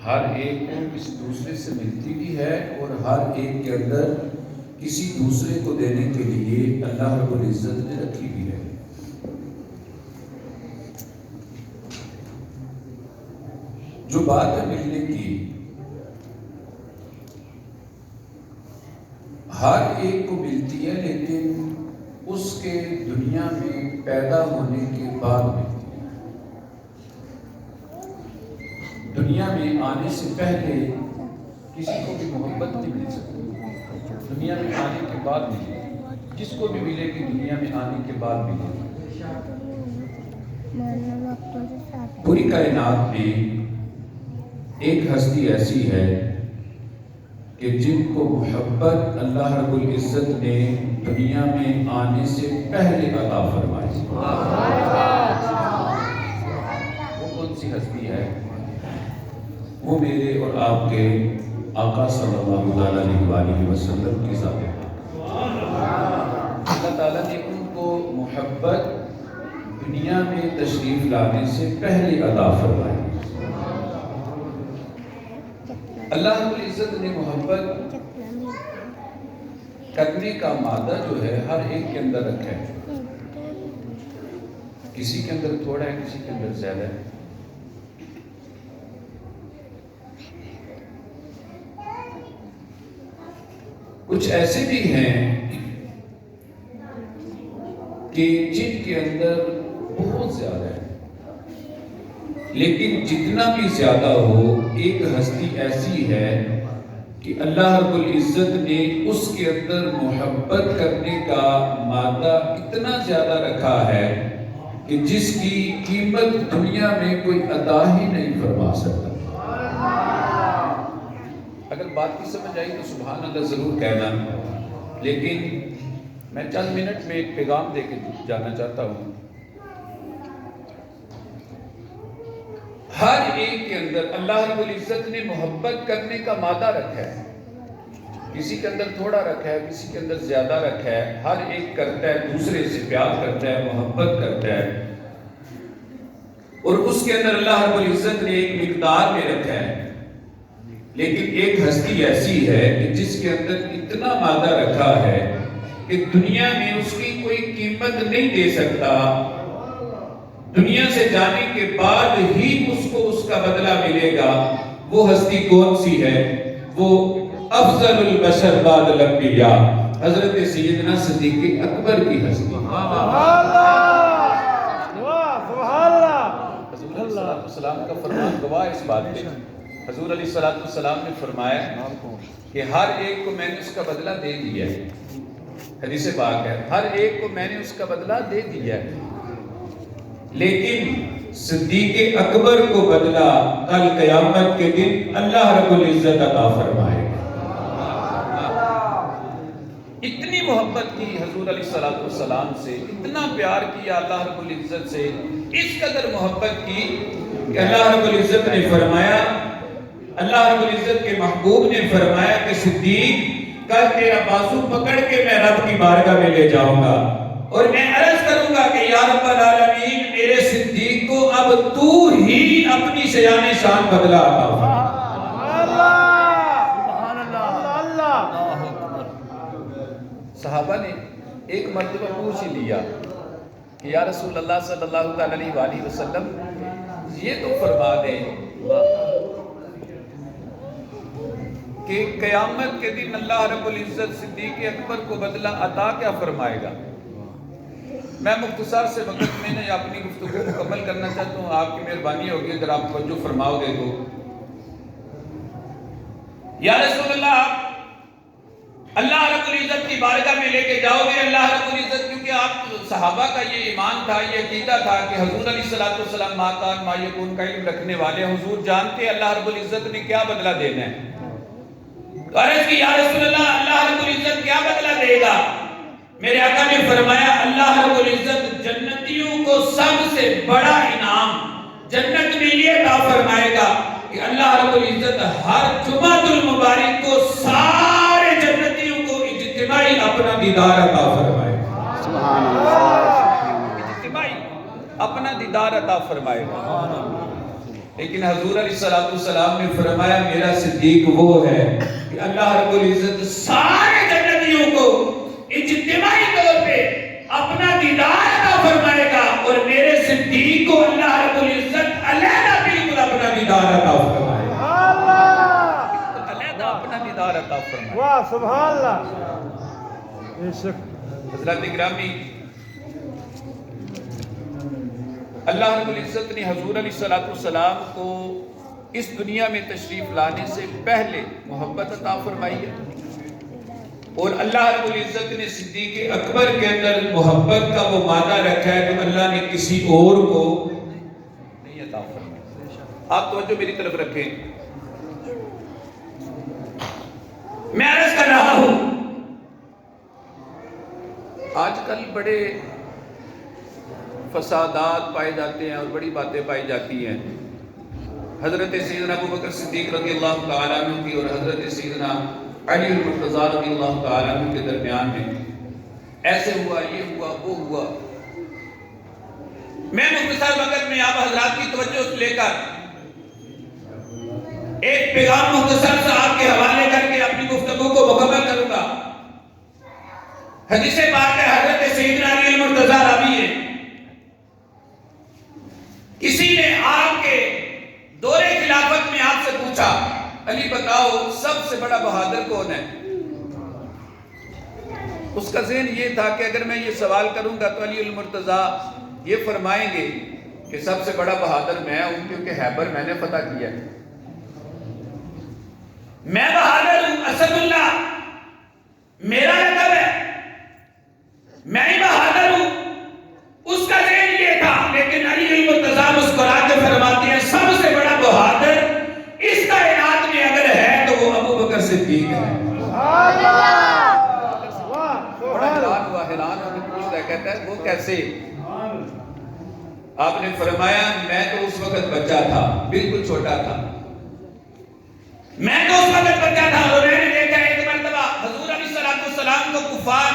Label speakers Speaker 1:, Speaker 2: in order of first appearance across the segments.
Speaker 1: ہر ایک کو کسی دوسرے سے ملتی بھی ہے اور ہر ایک کے اندر کسی دوسرے کو دینے کے لیے اللہ رب العزت نے رکھی بھی ہے۔ جو بات ہے ملنے کی، ہر ایک کو ملتی ہے، لیکن اس کے دنیا میں پیدا ہونے کے بعد ملتی ہے۔ دنیا میں آنے سے پہلے کسی کو بھی محبت نہیں مل سکتی، دنیا میں آنے کے بعد ملے گی۔ جس کو بھی ملے گی دنیا میں آنے کے بعد ملے گی۔ پوری کائنات میں ایک ہستی ایسی ہے کہ جن کو محبت اللہ رب العزت نے دنیا میں آنے سے پہلے عطا فرمائی۔ وہ کون سی ہستی ہے؟ وہ میرے اور آپ کے آقا صلی اللہ علیہ وسلم کی ذات ہے۔ اللہ تعالیٰ نے ان کو محبت دنیا میں تشریف لانے سے پہلے عطا فرمائی۔ اللہ رب العزت نے محبت کرنے کا مادہ جو ہے ہر ایک کے اندر رکھا ہے۔ کسی کے اندر تھوڑا ہے، کسی کے اندر زیادہ ہے۔ کچھ ایسے بھی ہیں کہ جن کے اندر بہت زیادہ ہے، لیکن جتنا بھی زیادہ ہو، ایک ہستی ایسی ہے کہ اللہ رب العزت نے اس کے اندر محبت کرنے کا مادہ اتنا زیادہ رکھا ہے کہ جس کی قیمت دنیا میں کوئی ادا ہی نہیں فرما سکتا۔ اگر بات کی سمجھ آئی تو سبحان اللہ ضرور کہنا، لیکن میں چند منٹ میں ایک پیغام دے کے جانا چاہتا ہوں۔ ہر ایک کے اندر اللہ رب العزت نے محبت کرنے کا مادہ رکھا ہے۔ کسی کے اندر تھوڑا رکھا ہے، کسی کے اندر زیادہ رکھا ہے۔ ہر ایک کرتا ہے، دوسرے سے پیار کرتا ہے، محبت کرتا ہے، اور اس کے اندر اللہ رب العزت نے ایک مقدار میں رکھا ہے۔ لیکن ایک ہستی ایسی ہے کہ جس کے اندر اتنا مادہ رکھا ہے کہ دنیا میں اس کی کوئی قیمت نہیں دے سکتا۔ دنیا سے جانے کے بعد ہی اس کو اس کا بدلہ ملے گا۔ وہ ہستی کون سی ہے؟ وہ افضل البشر بعد الانبیاء، حضرت سیدنا صدیق اکبر کی ہستی۔ حضور علیہ السلام کا فرمان گواہ اس بات پہ۔ حضور علیہ السلام نے فرمایا کہ ہر ایک کو میں نے اس کا بدلہ دے دیا ہے۔ حدیث پاک ہے، ہر ایک کو میں نے اس کا بدلہ دے دیا ہے، لیکن صدیق اکبر کو بدلہ کل قیامت کے دن اللہ رب العزت عطا فرمائے گا۔ اتنی محبت کی حضور علیہ السلام سے، اتنا پیار کیا اللہ رب العزت سے، اس قدر محبت کی کہ اللہ رب العزت نے فرمایا، اللہ رب العزت کے محبوب نے فرمایا کہ صدیق کل تیرا بازو پکڑ کے میں رب کی بارگاہ میں لے جاؤں گا اور میں عرض کروں گا کہ یا رب العالمین، میرے صدیق کو اب تو ہی اپنی شیان شان بدلہ عطا فرما۔ صحابہ نے ایک مرتبہ پوچھ ہی لیا کہ یا رسول اللہ صلی اللہ علیہ وآلہ وسلم، یہ تو فرما دیں کہ قیامت کے دن اللہ رب العزت صدیق اکبر کو بدلہ عطا کیا فرمائے گا۔ میں مختصر سے وقت میں نے اپنی گفتگو مکمل کرنا چاہتا ہوں، آپ کی مہربانی ہوگی اگر آپ توجہ فرماؤ گے تو۔ یا رسول اللہ رب العزت کی بارگاہ میں لے کے جاؤ گے اللہ رب العزت، کیونکہ آپ صحابہ کا یہ ایمان تھا، یہ عقیدہ تھا کہ حضور علیہ السلام ما کان ما یکون کا علم رکھنے والے، حضور جانتے اللہ رب العزت نے کیا بدلہ دینا ہے۔ عرض کی یا رسول اللہ رب العزت کیا بدلہ دے گا؟ میرے آقا نے فرمایا اللہ رب العزت جنتیوں کو سب سے بڑا انعام جنت میں یہ عطا فرمائے گا کہ اللہ رب العزت ہر جمعۃ المبارک کو سارے جنتیوں کو اجتماعی اپنا دیدار عطا فرمائے گا۔ سبحان اللہ، اجتماعی اپنا دیدار عطا فرمائے گا۔ لیکن حضور علیہ السلام نے فرمایا میرا صدیق وہ ہے کہ اللہ رب العزت سارے جنتیوں کو اجتماعی طور پہ اپنا دیدار عطا فرمائے گا، اور میرے صدیق کو اللہ رب العزت علیحدہ بالکل اپنا دیدار عطا فرمائے گا، علیحدہ اپنا دیدار عطا فرمائے گا۔
Speaker 2: واہ سبحان اللہ۔ بے شک
Speaker 1: حضرات گرامی، اللہ رب العزت نے حضور علیہ السلام کو اس دنیا میں تشریف لانے سے پہلے محبت عطا فرمائی ہے، اور اللہ رب العزت نے صدیق اکبر کے اندر محبت کا وہ مادہ رکھا ہے جو اللہ نے کسی اور کو نہیں عطا فرمایا۔ آپ توجہ میری طرف رکھیں، میں عرض کر رہا ہوں آج کل بڑے فسادات پائے جاتے ہیں اور بڑی باتیں پائی جاتی ہیں حضرت سیدنا ابوبکر صدیق رضی اللہ تعالیٰ عنہ کی اور حضرت سیدنا علی المرتضیٰ رضی اللہ تعالیٰ عنہ کے درمیان میں، ایسے ہوا، یہ ہوا، وہ ہوا۔ میں مختصر وقت میں آپ حضرات کی توجہ لے کر ایک پیغام مختصر سے آپ کے حوالے کر کے اپنی گفتگو کو مکمل کروں گا۔ حدیث پاک ہے، حضرت سیدنا علی المرتضیٰ راوی ہے، کسی نے آپ کے دور خلافت میں آپ سے پوچھا علی بتاؤ سب سے بڑا بہادر کون ہے؟ اس کا ذہن یہ تھا کہ اگر میں یہ سوال کروں گا تو علی المرتضیٰ یہ فرمائیں گے کہ سب سے بڑا بہادر میں ہوں کیونکہ خیبر میں نے فتح کیا ہے، میں بہادر ہوں، اسد اللہ میرا لقب ہے، میں ہی بہادر ہوں۔ اس کا ذہن یہ تھا، لیکن علی المرتضیٰ مسکرا کے فرماتے ہیں سب سے بڑا بہادر اس کائنات میں اگر ہے تو وہ ابوبکر صدیق ہے۔ بڑا حیران ہوا، حیران ہو کے پوچھتا ہے، کہتا ہے وہ کیسے؟ آپ نے فرمایا میں تو اس وقت بچہ تھا، بالکل چھوٹا تھا، میں تو اس وقت بچہ تھا، اور میں نے دیکھا ایک مرتبہ حضور علیہ السلام کو کفار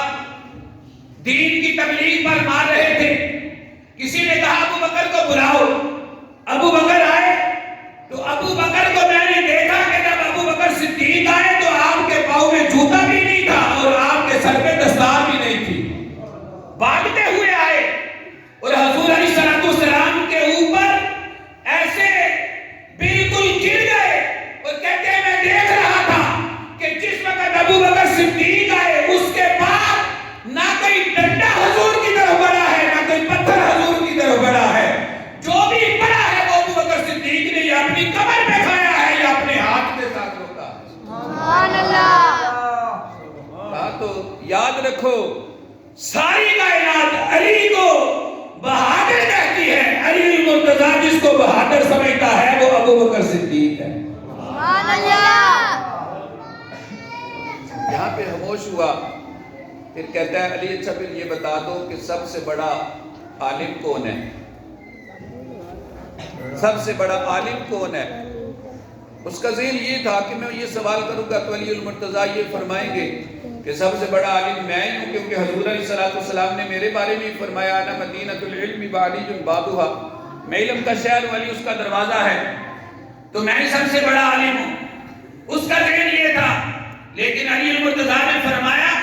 Speaker 1: دین کی تبلیغ پر مار رہے تھے، کسی نے کہا ابو بکر کو بلاؤ، ابو بکر آئے تو ابو بکر کو میں نے دیکھا کہ جب ابو بکر صدیق آئے تو آپ کے پاؤں میں جوتا بھی نہیں تھا اور آپ کے سر پہ دستار بھی نہیں تھی، بھاگتے ہوئے آئے اور حضور علیہ السلام کے اوپر ایسے بالکل گر گئے اور کہتے ہیں میں دیکھ رہا تھا کہ جس وقت ابو بکر صدیق آئے اس کے بعد نہ کوئی ڈنڈا حضور کی طرف بڑا ہے نہ کوئی پتھر حضور کی طرف بڑا ہے، جو بھی بڑا ہے وہ ابو بکر صدیق نے یا اپنی کمر پہ کھایا ہے یا اپنے ہاتھ کے ساتھ روکا ہے۔ سبحان اللہ۔ تو یاد رکھو ساری کائنات علی کو بہادر کہتی ہے، علی المرتضیٰ جس کو بہادر سمجھتا ہے وہ ابو بکر صدیق ہے۔ سبحان اللہ۔ یہاں پہ خاموش ہوا، پھر کہتا ہے علی اچھا پھر یہ بتا دو کہ سب سے بڑا عالم کون ہے؟ سب سے بڑا عالم کون ہے؟ اس کا ذہن یہ تھا کہ میں یہ سوال کروں گا تو علی المرتضیٰ یہ فرمائیں گے کہ سب سے بڑا عالم میں ہی ہوں کیونکہ حضور علیہ السلام نے میرے بارے میں فرمایا انا مدینۃ العلم وعلی بابها، میں علم کا شہر ہوں، علی اس کا دروازہ ہے، تو میں ہی سب سے بڑا عالم ہوں۔ اس کا ذہن یہ تھا، لیکن علی المرتضیٰ نے فرمایا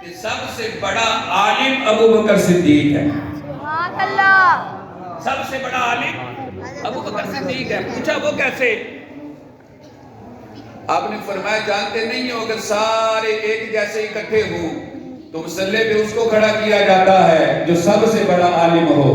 Speaker 1: کہ سب سے بڑا عالم ابو بکر صدیق ہے۔ سبحان اللہ۔ سب سے بڑا عالم ابو بکر صدیق ہے۔ پوچھا وہ کیسے؟ آپ نے فرمایا جانتے نہیں ہو اگر سارے ایک جیسے اکٹھے ہوں تو مسلح پہ اس کو کھڑا کیا جاتا ہے جو سب سے بڑا عالم ہو۔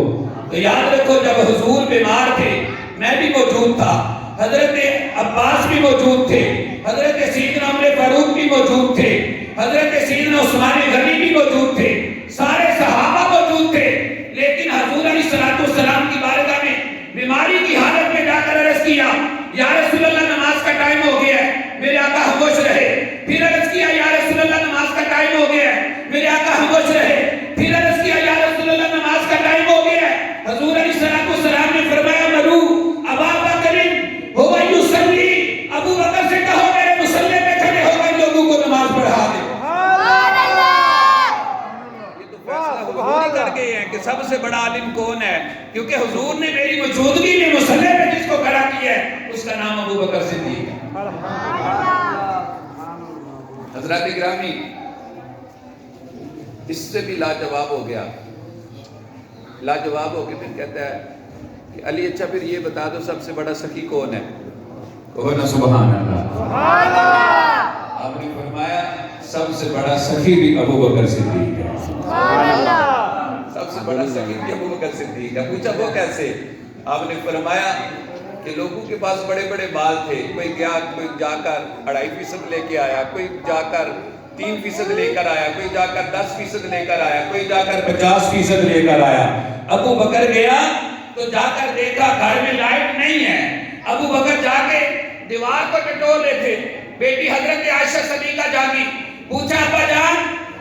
Speaker 1: تو یاد رکھو جب حضور بیمار تھے میں بھی موجود تھا، حضرت عباس بھی موجود تھے، حضرت سیدنا عمر فاروق بھی موجود تھے، حضرت سیدنا عثمان غنی بھی موجود تھے، سارے صحابہ موجود تھے، لیکن حضور علیہ السلام کی بارگاہ میں بیماری کی حالت میں جا کر عرض کیا یا رسول اللہ نماز کا ٹائم ہو گیا ہے، میرے آقا خاموش رہے۔ پھر عرض کیا یا رسول اللہ نماز کا ٹائم ہو گیا ہے، میرے آقا خاموش رہے۔ پھر عرض کیا یا رسول اللہ نماز کا ٹائم ہو گیا ہے، حضور علیہ السلام نے فرمایا مرو ابا بکر هو یصلی، ابو بکر سے کہو میرے مصلی پہ کھڑے ہو کر لوگوں کو نماز پڑھا دے۔ سبحان اللہ۔ یہ تو فیصلہ حضور ہی کر گئے ہیں کہ سب سے بڑا عالم کون ہے، کیونکہ حضور نے میری موجودگی میں مصلی پہ جس کو کھڑا ابو بکر صدیق ہے۔ حضرات گرامی، اس سے بھی لاجواب ہو گیا، لاجواب ہو کے پھر کہتا ہے کہ علی اچھا پھر یہ بتا دو سب سے بڑا سخی کون ہے؟ کہو نا سبحان اللہ۔ آپ نے فرمایا سب سے بڑا سخی بھی ابو بکر صدیق ہے۔ سب سے بڑا سخی بھی ابو بکر صدیق ہے۔ پوچھا وہ کیسے؟ آپ نے فرمایا کہ لوگوں کے پاس بڑے بڑے مال تھے، کوئی گیا، کوئی جا کر 2.5% لے کے آیا، کوئی جا کر 3% لے کر آیا، کوئی جا کر 10% لے کر آیا، کوئی جا کر 50% لے کر آیا۔ ابو بکر گیا تو جا کر دیکھا گھر میں لائٹ نہیں ہے۔ ابو بکر جا کے دیوار کو ٹٹول رہے تھے، بیٹی حضرت عائشہ صدیقہ جاگی، پوچھا ابا جان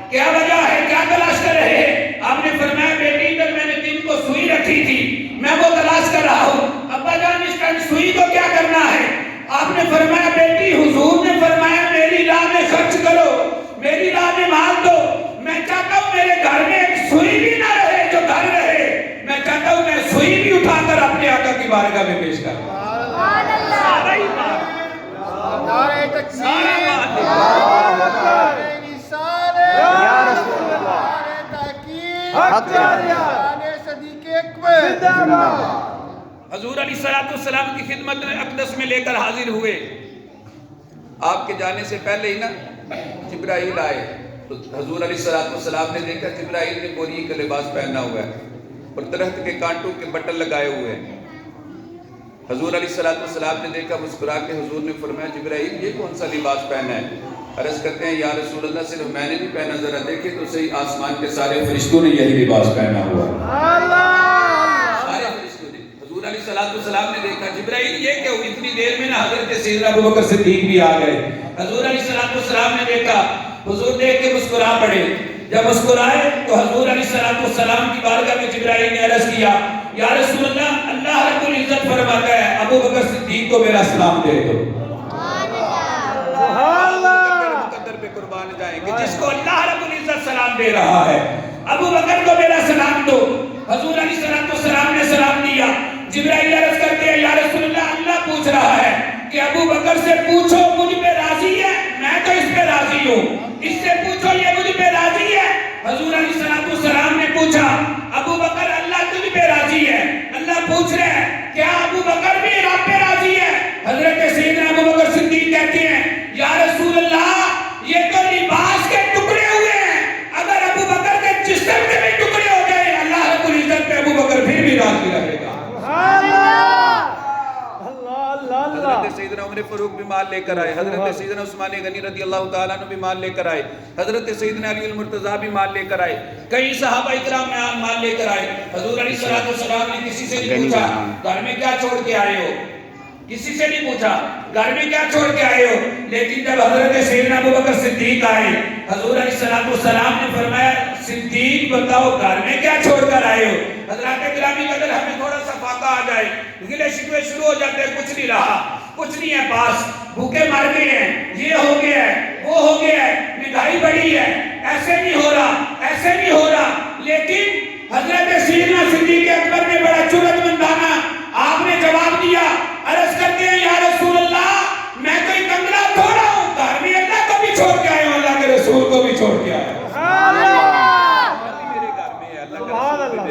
Speaker 1: کیا وجہ ہے، کیا تلاش کر رہے ہیں؟ آپ نے فرمایا بیٹی ادھر میں نے دن کو سوئی رکھی تھی، میں وہ تلاش کر رہا ہوں۔ ابا جان اس ٹائم سوئی کو کیا کرنا ہے؟ آپ نے فرمایا بیٹی حضور نے فرمایا میری راہ میں خرچ کرو، میری راہ میں مال دو، میں چاہتا ہوں میرے گھر میں ایک سوئی بھی نہ رہے جو گھر رہے، میں چاہتا ہوں میں سوئی بھی اٹھا کر اپنے آقا کی بارگاہ میں پیش کروں۔
Speaker 3: نعرہ تکبیر،
Speaker 1: حضور علیہ السلام کی خدمت میں اقدس میں لے کر حاضر ہوئے۔ آپ کے جانے سے پہلے ہی نا جبرائیل آئے تو حضور علیہ السلام نے دیکھا جبرائیل نے گوری کا لباس پہنا ہوا ہے اور درخت کے کانٹوں کے بٹن لگائے ہوئے ہیں۔ حضور علیہ السلام نے دیکھا، مسکرا کے حضور نے فرمایا جبرائیل یہ کون سا لباس پہنا ہے؟ عرض کرتے ہیں یا رسول اللہ صرف میں نے نہیں پہنا، ذرا دیکھیں تو صحیح آسمان کے سارے فرشتوں نے یہی لباس پہنا ہوا ہے۔ سارے فرشتوں نے۔ حضور علیہ السلام نے دیکھا جبرائیل یہ کیا ہوئی؟ اتنی دیر میں نا حضرت سیدنا ابو بکر صدیق بھی آ گئے۔ حضور علیہ السلام نے دیکھا، حضور دیکھ کے مسکرا پڑے۔ جب مسکرائے تو حضور علیہ السلام کی بارگاہ میں جبرائیل نے عرض کیا یا رسول اللہ، اللہ رب العزت فرماتا ہے ابو بکر صدیق کو میرا سلام دے دو۔ مقدر پہ قربان جائیں گے جس کو اللہ رب العزت سلام دے رہا ہے، ابو بکر کو میرا سلام دو۔ حضور علیہ السلام نے سلام دیا۔ جبرائیل عرض کرتے ہیں یا رسول اللہ، اللہ پوچھ رہا ہے کہ ابو بکر سے پوچھو مجھ پہ راضی ہے، میں تو اس پہ راضی ہوں، اس سے پوچھو یہ مجھ پہ راضی ہے۔ حضور علیہ السلام نے پوچھا ابو بکر اللہ تجھ پہ راضی ہے؟ اللہ پوچھ رہے ہیں کیا ابو بکر بھی رب پہ راضی ہے؟ حضرت سیدنا ابو بکر صدیق کہتے ہیں یا رسول اللہ یہ تو لباس کے ٹکڑے ہوئے ہیں، اگر ابو بکر کے جسم کے بھی ٹکڑے ہو گئے اللہ رب العزت پہ ابو بکر پھر بھی راضی رہے گا۔ حضرت سیدنا عمر فاروق بھی مال لے کر آئے، حضرت سیدنا عثمان غنی رضی اللہ تعالیٰ عنہ بھی مال لے کر آئے، حضرت سیدنا علی المرتضیٰ بھی مال لے کر آئے، کئی صحابہ اکرام میں مال لے کر آئے۔ حضور علیہ السلام نے کسی سے نہیں پوچھا گھر میں کیا چھوڑ کے آئے ہو، کسی سے نہیں پوچھا گھر میں کیا چھوڑ کے آئے ہو، لیکن جب حضرت سیدنا ابو بکر صدیق آئے حضور علیہ السلام نے فرمایا صدیق بتاؤ گھر میں کیا چھوڑ کر آئے ہو۔ حضرات گرامی قدر ہمیں تھوڑا سا فاقہ آ جائے، گلے شکوے شروع ہو جاتے ہیں، کچھ نہیں رہا، کچھ نہیں ہے پاس، بھوکے مر گئے ہیں، یہ ہو گیا ہے وہ ہو گیا ہے، مہنگائی بڑھی ہے، ایسے نہیں ہو رہا ایسے نہیں ہو رہا۔ لیکن حضرت سیدنا صدیق اکبر نے بڑا جرأت مندانہ آپ نے جواب دیا، عرض کرتے ہیں یا رسول اللہ میں کوئی کنگلا تھوڑا ہوں، گھر میں اللہ کو بھی چھوڑ کے آئے ہوں، اللہ کے رسول کو بھی چھوڑ کے آئے ہوں۔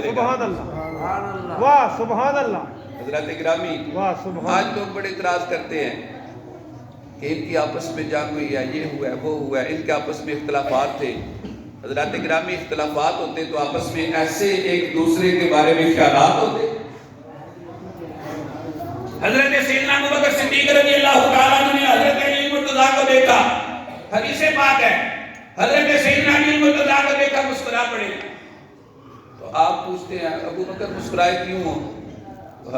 Speaker 2: سبحان اللہ، واہ سبحان اللہ۔
Speaker 1: حضرات گرامی آج لوگ بڑے اعتراض کرتے ہیں کہ ان کی آپس میں جنگ ہوئی ہے، یہ ہوا ہے وہ ہوا ہے، ان کے آپس میں اختلافات تھے۔ حضرات گرامی اختلافات ہوتے تو آپس میں ایسے ایک دوسرے کے بارے میں خیالات ہوتے۔ حضرت سیدنا ابو بکر صدیق رضی اللہ تعالیٰ عنہ نے حضرت علی المرتضیٰ کو دیکھا، حدیث پاک ہے، حضرت سیدنا علی المرتضیٰ کو دیکھا مسکرا پڑے۔ تو آپ پوچھتے ہیں ابو بکر مسکرائے کیوں ہو؟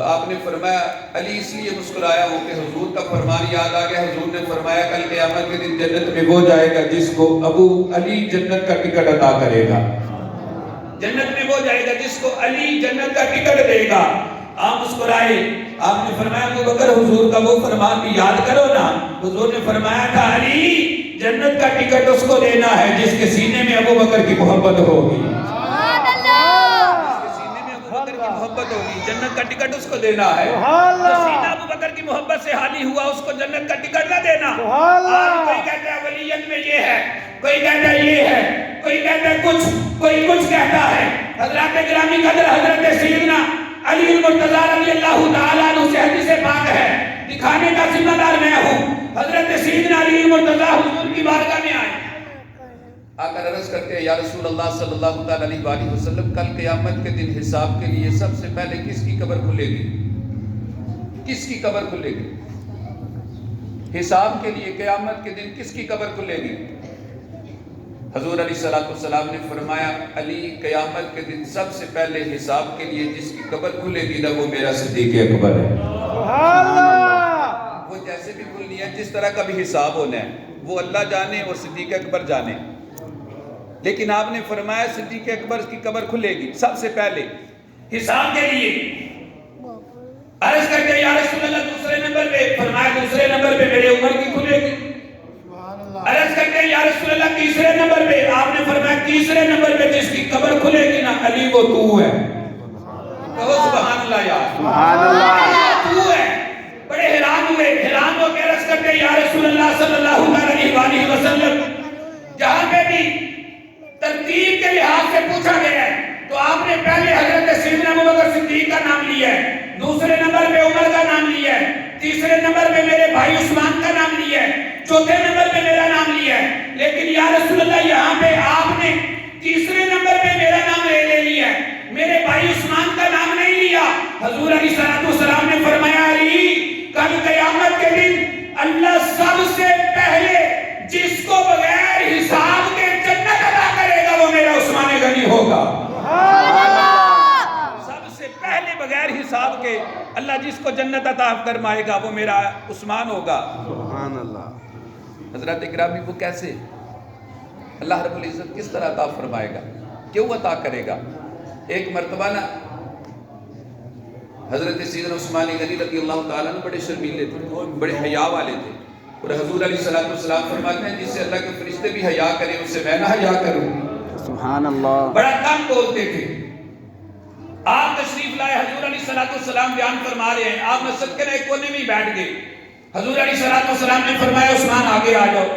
Speaker 1: آپ نے فرمایا علی اس لیے مسکرایا ہوں کہ حضور کا فرمان یاد آ گیا، حضور نے فرمایا کل قیامت کے دن جنت میں وہ جائے گا جس کو ابو علی جنت کا ٹکٹ عطا کرے گا، جنت میں وہ جائے گا جس کو علی جنت کا ٹکٹ دے گا۔ آپ مسکرائے، آپ نے فرمایا ابو بکر حضور کا وہ فرمان بھی یاد کرو نا، حضور نے فرمایا تھا علی جنت کا ٹکٹ اس کو دینا ہے جس کے سینے میں ابو بکر کی محبت ہوگی، جس کے سینے میں ابو بکر کی محبت ہوگی۔ جنت کا ٹکٹ اس کو دینا ہے.
Speaker 2: سبحان اللہ.
Speaker 1: جو سینہ ابو بکر کی محبت سے حالی ہوا اس کو جنت کا ٹکٹ نہ دینا.
Speaker 2: سبحان اللہ.
Speaker 1: آج کوئی کہتا ہے ولیت میں یہ ہے, کوئی کہتا ہے یہ ہے, کوئی کہتا ہے کچھ, کوئی کچھ کہتا ہے. حضرات گرامی قدر حضرت سیدنا علی المرتضیٰ رضی اللہ تعالیٰ عنہ سے حدیث پاک ہے, دکھانے کا ذمہ دار میں ہوں. حضرت سیدنا علی المرتضیٰ حضور کی بارگاہ میں آئے, آ کر عرض کرتے ہیں یا رسول اللہ صلی اللہ علیہ وآلہ وسلم, کل قیامت کے دن حساب کے لیے سب سے پہلے کس کی قبر کھلے گی؟ کس کی قبر کھلے گی؟ حساب کے لیے قیامت کے دن کس کی قبر کھلے گی؟ حضور علیہ السلام نے فرمایا علی قیامت کے دن سب سے پہلے حساب کے لیے جس کی قبر کھلے گی نا وہ میرا صدیق اکبر ہے.
Speaker 2: سبحان اللہ.
Speaker 1: وہ جیسے بھی کھلنی ہے, جس طرح کا بھی حساب ہونا ہے, وہ اللہ جانے اور صدیق اکبر جانے. لیکن آپ نے فرمایا صدیق اکبر کی قبر کھلے گی سب سے پہلے حساب کے لیے. عرض کرتے ہیں یا رسول اللہ دوسرے نمبر پہ, فرمایا دوسرے نمبر پہ میرے عمر کی کھلے گی. عرض کرتے ہیں یا رسول اللہ تیسرے نمبر پہ, آپ نے فرمایا تیسرے نمبر پہ جس کی قبر کھلے گی نا علی وہ تو ہے. کہو سبحان اللہ یار,
Speaker 3: سبحان اللہ.
Speaker 1: تو ہے. بڑے حیران ہوئے, حیران ہو کے عرض کرتے ہیں یا رسول اللہ صلی اللہ علیہ وآلہ وسلم, جہاں پہ بھی ترتیب کے لحاظ سے پوچھا گیا ہے تو آپ نے پہلے حضرت سیدنا ابو بکر صدیق کا نام لیا ہے, دوسرے نمبر پہ عمر کا نام لیا ہے, تیسرے نمبر پہ میرے بھائی عثمان کا نام لیا ہے, چوتھے نمبر پہ میرا نام لیا ہے. لیکن یا رسول اللہ یہاں پہ آپ نے تیسرے نمبر پہ میرا نام لے لیا ہے, میرے بھائی عثمان کا نام نہیں لیا. حضور علیہ السلام نے فرمایا علی کل قیامت کے دن اللہ سب سے پہلے جس کو بغیر حساب کے جنت عطا کرے گا وہ میرا عثمان غنی ہوگا. سب سے پہلے بغیر حساب کے اللہ جس کو جنت عطا فرمائے گا وہ میرا عثمان ہوگا.
Speaker 3: سبحان اللہ.
Speaker 1: حضرات اکرامی وہ کیسے, اللہ رب العزت کس طرح عطا فرمائے گا, کیوں عطا کرے گا؟ ایک مرتبہ نا حضرت سیدنا عثمان غنی رضی اللہ تعالیٰ عنہ بڑے شرمیلے تھے, بڑے حیا والے تھے, اور حضور علیہ السلام فرماتے ہیں جس سے اللہ کے فرشتے بھی حیا کریں اس سے میں نہ حیا کروں.
Speaker 3: سبحان اللہ.
Speaker 1: بڑا کم بولتے تھے. آپ تشریف لائے, حضور علیہ السلام بیان فرما رہے ہیں, آپ مسجد کے ایک کونے میں ہی بیٹھ گئے. حضور علیہ السلام نے فرمایا عثمان آگے آ جاؤ,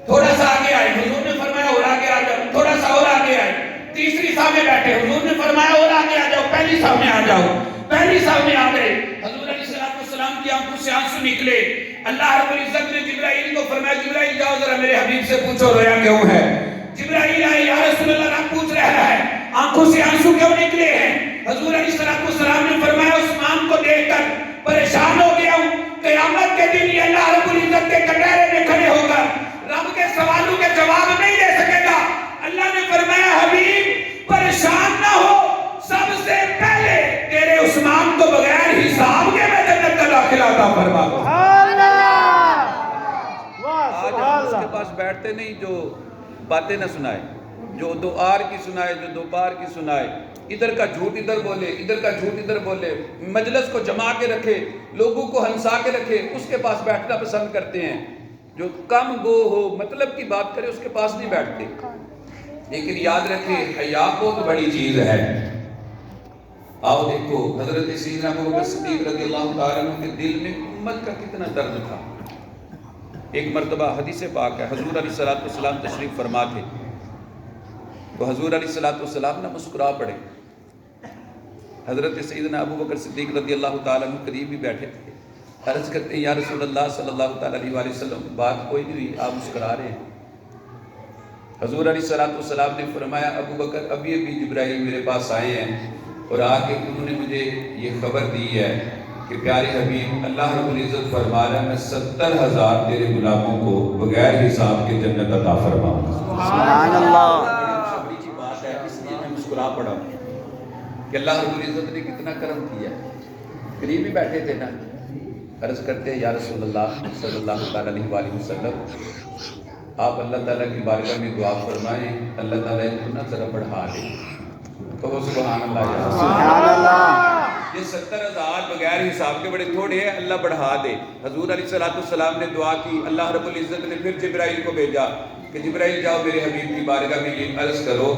Speaker 1: تھوڑا سا آگے آئے. حضور نے فرمایا اور آگے آ جاؤ, تھوڑا سا اور آگے آئے. تیسری صف میں بیٹھے, حضور نے فرمایا اور آگے آ جاؤ, پہلی صف میں آ جاؤ. پہلی صف میں آ گئے. حضور علیہ السلام کی آنکھوں سے آنسو نکلے. اللہ رب العزت نے جبرائیل کو فرمایا جبرائیل جاؤ ذرا میرے حبیب سے پوچھو رویا کیوں ہے. جبرائیل آئے, یا رسول اللہ رب پوچھ رہا ہے آنکھوں سے آنسو کیوں نکلے ہیں. حضور علیہ السلام نے فرمایا عثمان کو دیکھ کر پریشان ہو گیا ہوں. قیامت کے دن یہ اللہ رب العزت کے کٹہرے میں کھڑے ہو کر رب کے سوالوں کے جواب نہیں دے سکے گا. اللہ نے فرمایا حبیب پریشان نہ ہو, سب سے پہلے تیرے عثمان کو بغیر حساب کے میں جنت کا داخلہ عطا فرما دوں. آج ہم اس کے پاس بیٹھتے نہیں جو باتیں نہ سنائے, جو دو آر کی سنائے, جو دو پار کی سنائے, ادھر کا جھوٹ ادھر بولے, ادھر کا جھوٹ ادھر بولے, مجلس کو جما کے رکھے, لوگوں کو ہنسا کے رکھے, اس کے پاس بیٹھنا پسند کرتے ہیں. جو کم گو ہو مطلب کی بات کرے اس کے پاس نہیں بیٹھتے. لیکن یاد رکھے حیا بہت بڑی چیز ہے. آؤ دیکھو حضرت سیدنا ابو بکر صدیق رضی اللہ تعالیٰ عنہ کے دل میں امت کا کتنا درد تھا. ایک مرتبہ حدیث پاک ہے, حضور علیہ السلام تشریف فرما تھے تو حضور علیہ السلام نے مسکرا پڑے. حضرت سیدنا ابو بکر صدیق رضی اللہ تعالیٰ عنہ قریب بھی بیٹھے تھے. عرض کرتے ہیں یا رسول اللہ صلی اللہ تعالیٰ علیہ وآلہ وسلم بات کوئی نہیں ہوئی, آپ مسکرا رہے ہیں. حضور علیہ السلام نے فرمایا ابو بکر ابھی ابھی جبرائیل میرے پاس آئے ہیں اور آگے انہوں نے مجھے یہ خبر دی ہے کہ پیارے حبیب اللہ رب العزت فرما رہا ہے میں 70,000 تیرے غلاموں کو بغیر حساب کے جنت عطا فرماؤں گا.
Speaker 3: سبحان اللہ.
Speaker 1: بڑی چیز بات ہے, اس لیے میں مسکرا پڑا کہ اللہ رب العزت نے کتنا کرم کیا. قریب ہی بیٹھے تھے نا. عرض کرتے ہیں یا رسول اللہ صلی اللہ تعالیٰ علیہ وآلہ وسلم آپ اللہ تعالیٰ کی بارگاہ میں دعا فرمائیں, اللہ تعالیٰ کو نہ ذرا بڑھا دے. کہو سبحان اللہ.
Speaker 3: سبحان اللہ.
Speaker 1: یہ 70,000 بغیر حساب کے بڑے تھوڑے ہیں, اللہ بڑھا دے. حضور علیہ السلام نے دعا کی, اللہ رب العزت نے پھر جبرائیل کو بھیجا کہ جبرائیل جاؤ میرے حبیب کی بارگاہ میں یہ عرض کرو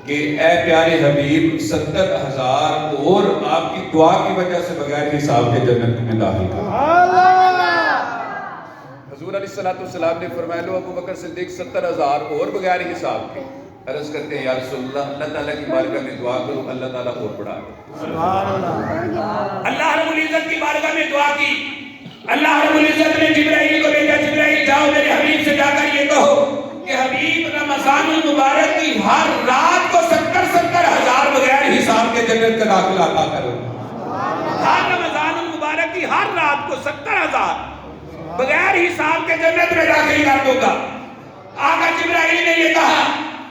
Speaker 1: کہ اے پیارے حبیب 70,000 اور آپ کی دعا کی وجہ سے بغیر حساب کے جنت میں داخل کر. حضور علیہ السلام نے فرمایا لو ابو بکر صدیق 70,000 اور بغیر حساب کے. عرض کرتے ہیں یا رسول اللہ تعالیٰ کی بارگاہ میں دعا کرو اللہ تعالیٰ اور بڑھا دے. اللہ رب العزت کی بارگاہ میں دعا کی. اللہ رب العزت نے جبرائیل کو بھیجا. جبرائیل جاؤ میرے حبیب سے جا کر یہ کہو کہ حبیب رمضان المبارک کی ہر رات کو 70,000 بغیر حساب کے جنت کا داخلہ عطا کرو. ہر رمضان المبارک کی ہر رات کو 70,000 بغیر حساب کے جنت میں داخل کر دوں گا. آقا جبرائیل نے یہ کہا.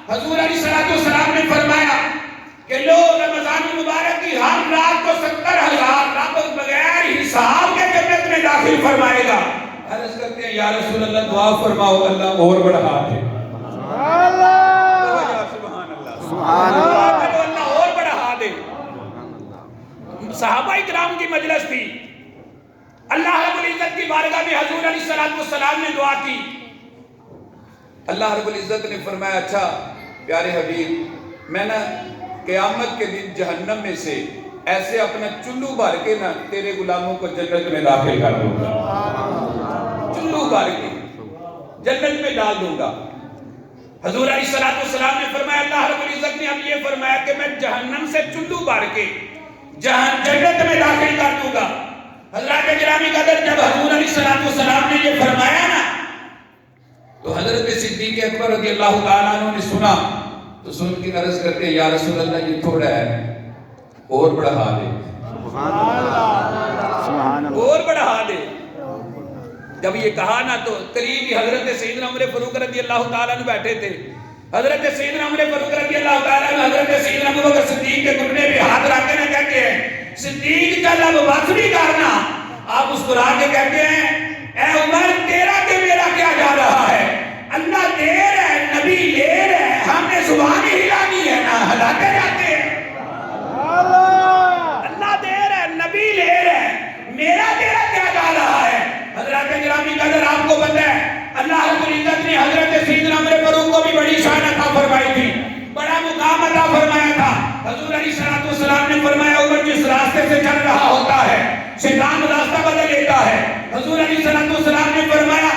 Speaker 1: حضور علیہ السلام نے فرمایا کہ لو رمضان المبارک کی ہر رات کو 70,000 رب بغیر حساب کے جنت میں داخل فرمائے گا. عرض کرتے ہیں یا رسول اللہ دعا فرماؤ اللہ اور بڑھا دے. سبحان اللہ. اللہ اور بڑھا دے. صحابہ اکرام کی مجلس تھی. اللہ رب العزت کی بارگاہ میں حضور علیہ السلام نے دعا کی. اللہ رب العزت نے فرمایا اچھا پیارے حبیب میں نا قیامت کے دن جہنم میں سے ایسے اپنا چلو بھر کے نا تیرے غلاموں کو جنت میں داخل کر دوں گا. چلو بھر کے جنت میں ڈال دوں گا. حضور علیہ السلام نے فرمایا اللہ رب العزت نے اب یہ فرمایا کہ میں جہنم سے چلو بھر کے جنت میں داخل کر دوں گا. حضرات گرامی قدر جب حضور علیہ السلام نے یہ فرمایا نا تو حضرت صدیق اکبر رضی اللہ تعالیٰ عنہ نے سنا تو سن کے عرض کرتے ہیں یا رسول اللہ یہ تھوڑا ہے اور بڑھا دے. اور بڑھا دے. جب یہ کہا نا تو قریب ہی حضرت سیدنا عمر فاروق رضی اللہ تعالیٰ عنہ بیٹھے تھے. حضرت سیدنا عمر فاروق رضی اللہ تعالیٰ عنہ حضرت سیدنا ابو بکر صدیق کے گھٹنے پہ ہاتھ رکھ کے نہ کہتے ہیں صدیق چل اب بس نہیں کرنا. آپ مسکرا کے کہتے ہیں اے عمر تیرا کہ میرا کیا جا رہا ہے. اللہ دے رہا ہے نبی لے رہا ہے ہم نے زبان ہی ہلانی ہے نا ہلاتے جاتے ہیں. اللہ دے رہا ہے نبی لے رہا ہے میرا تیرا کیا جا رہا ہے. حضرات گرامی قدر آپ کو پتہ ہے اللہ رب العزت نے حضرت سیدنا عمر فاروق کو بھی بڑی شان عطا فرمائی تھی. بڑا مقام عطا فرمایا تھا. حضور علیہ السلام نے فرمایا عمر جس راستے سے چل رہا ہوتا ہے شیطان راستہ بدل لیتا ہے. حضور علیہ السلام نے فرمایا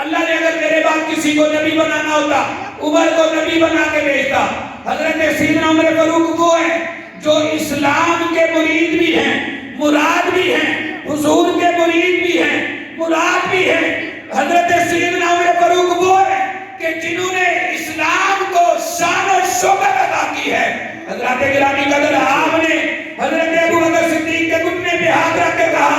Speaker 1: اللہ نے اگر میرے بعد کسی کو نبی بنانا ہوتا عمر کو نبی بنا کے بھیجتا. حضرت سیدنا عمر فاروق وہ ہے جو اسلام کے مرید بھی ہیں مراد بھی ہیں حضور کے مرید بھی ہیں مراد بھی ہیں. حضرت سیدنا عمر فاروق وہ ہے کہ جنہوں نے اسلام کو شان و شوکت عطا کی ہے. حضرات گرامی قدر آپ نے حضرت ابو بکر صدیق کے گھٹنے پہ ہاتھ رکھ کے کہا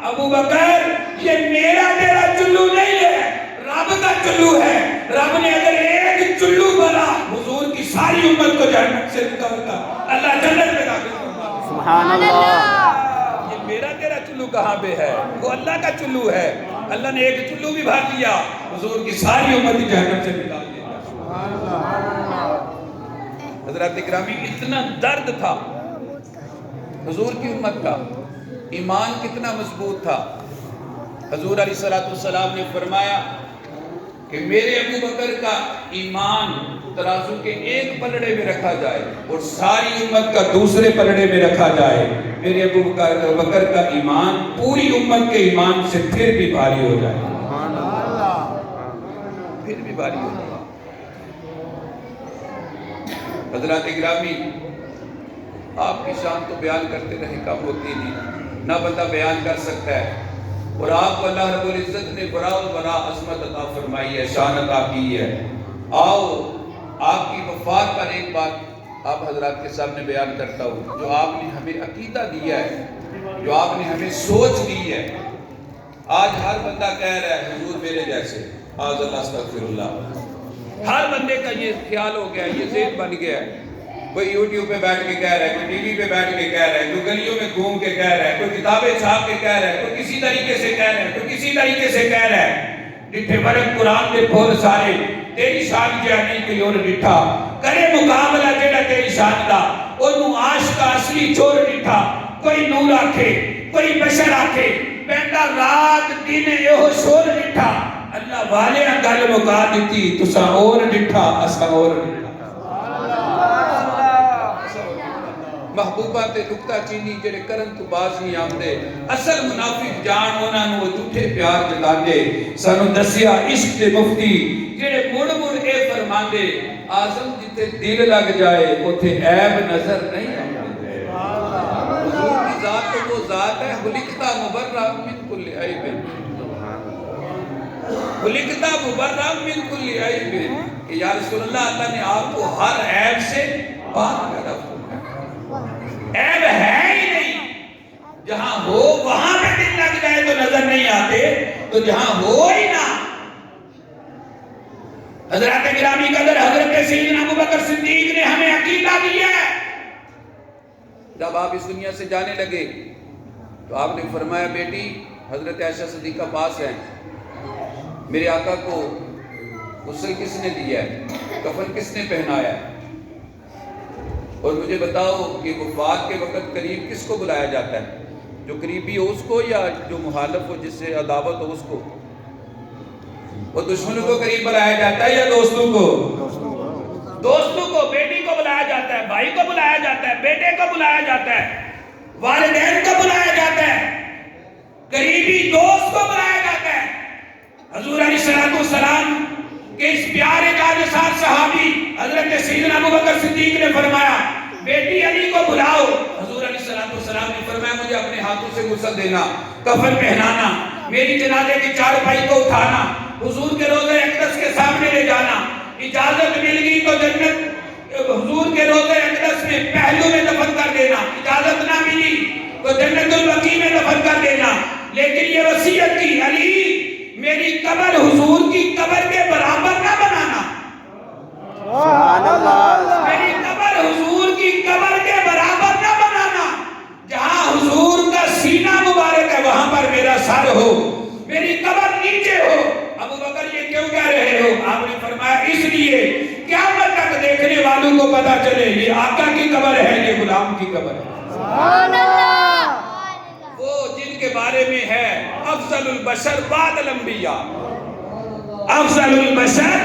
Speaker 1: ابو بکر یہ میرا تیرا چلو نہیں ہے رب کا چلو ہے. رب نے اگر ایک چلو بنا حضور کی ساری امت کو جہنم سے نکال کر اللہ جنت میں داخل کرتا.
Speaker 3: سبحان اللہ.
Speaker 1: یہ میرا تیرا چلو کہاں پہ ہے وہ اللہ کا چلو ہے. اللہ نے ایک چلو بھی بھر دیا حضور کی ساری امت جہنم سے نکال دیا. حضرات اکرامی اتنا درد تھا حضور کی امت کا. ایمان کتنا مضبوط تھا. حضور علیہ السلام نے فرمایا کہ میرے ابو بکر کا ایمان ترازو کے ایک پلڑے میں رکھا جائے اور ساری امت کا دوسرے پلڑے میں رکھا جائے میرے ابو بکر کا ایمان پوری امت کے ایمان سے پھر بھی بھاری ہو جائے. پھر بھی بھاری ہو جائے. حضرات گرامی آپ کی شان تو بیان کرتے رہے کم ہوتی نہیں نہ بندہ بیان کر سکتا ہے. اور آپ کو اللہ رب العزت نے بڑا و بڑا عظمت عطا فرمائی ہے شان عطا کی ہے. آؤ آپ کی وفات پر ایک بات آپ حضرات کے سامنے بیان کرتا ہوں جو آپ نے ہمیں عقیدہ دیا ہے جو آپ نے ہمیں سوچ دی ہے. آج ہر بندہ کہہ رہا ہے حضور میرے جیسے آج اللہ استغفر اللہ. ہر بندے کا یہ خیال ہو گیا یہ ذہن بن گیا ہے. کوئی یوٹیوب پہ بیٹھ کے کہہ رہا ہے کوئی ٹی وی پہ بیٹھ کے کہہ رہا ہے کوئی گلیوں میں گھوم کے کہہ رہا ہے کوئی کتابیں چھاپ کے کہہ رہا ہے کوئی کسی طریقے سے کہہ رہا ہے کوئی کسی طریقے سے کہہ رہا ہے. ڈٹھے ورق قرآن دے پھول سارے تیری شان جہاں نہیں کوئی اور ڈٹھا کرے مقابلہ جڑا تیری شان دا انہوں عاشق اصلی چور ڈٹھا. کوئی نور آکھے کوئی بشر آکھے پہندا رات دن یہ شور ڈٹھا. اللہ والے گل مکا دیتی تساں اور ڈٹھا اساں اور ڈٹھا. محبوبہ تے نکتہ چینی جڑے کرن تو باز نہیں آمدے اصل منافق جان ہونا نو جھوٹے پیار جتاندے سانو دسیا عشق دے مفتی جڑے مڑ مڑ اے فرماندے آزم جتے دل لگ جائے اوتھے عیب نظر نہیں آندے حضور کی ذات تو وہ ذات ہے خلقتا مبرہ من کل عیب خلقتا مبرہ من کل عیب کہ یا رسول اللہ اللہ نے آپ کو ہر عیب سے پاک پیدا فرمایا عیب ہے ہی نہیں جہاں ہو وہاں پہ دل لگ جائے تو نظر نہیں آتے تو جہاں ہو ہی نہ حضرات گرامی قدر حضرت سیدنا ابوبکر صدیق نے ہمیں عقیدہ دیا ہے جب آپ اس دنیا سے جانے لگے تو آپ نے فرمایا بیٹی حضرت عائشہ صدیقہ پاس ہیں میرے آقا کو غسل کس نے دیا ہے کفن کس نے پہنایا ہے اور مجھے بتاؤ کہ وفات کے وقت قریب کس کو بلایا جاتا ہے جو قریبی ہو اس کو یا جو مخالف ہو جس سے عداوت ہو اس کو وہ دشمنوں کو قریب بلایا جاتا ہے یا دوستوں کو دوستوں کو بیٹی کو بلایا جاتا ہے بھائی کو بلایا جاتا ہے بیٹے کو بلایا جاتا ہے والدین کو بلایا جاتا ہے قریبی دوست کو بلایا جاتا ہے حضور علیہ السلام کہ اس پیارے جانثار صحابی حضرت سیدنا ابوبکر صدیق نے فرمایا بیٹی علی کو بلاؤ حضور علیہ السلام نے فرمایا مجھے اپنے ہاتھوں سے غسل دینا کفن پہنانا میری جنازے کی چارپائی کو اٹھانا حضور کے روضہ اقدس کے سامنے لے جانا اجازت مل گئی تو جنت حضور کے روضہ اقدس میں پہلو میں دفن کر دینا اجازت نہ ملی تو جنت البقیع میں دفن کر دینا لیکن یہ وصیت کی علی میری قبر حضور کی قبر کے برابر نہ بنانا
Speaker 3: سبحان اللہ
Speaker 1: میری قبر حضور کی قبر کے برابر نہ بنانا جہاں حضور کا سینہ مبارک ہے وہاں پر میرا سر ہو میری قبر نیچے ہو ابوبکر یہ کیوں کہہ رہے ہو آپ نے فرمایا اس لیے قیامت تک دیکھنے والوں کو پتا چلے یہ آقا کی قبر ہے یہ غلام کی قبر ہے
Speaker 2: سبحان اللہ
Speaker 1: وہ جن کے بارے میں ہے افضل البشر بعد الانبیاء افضل البشر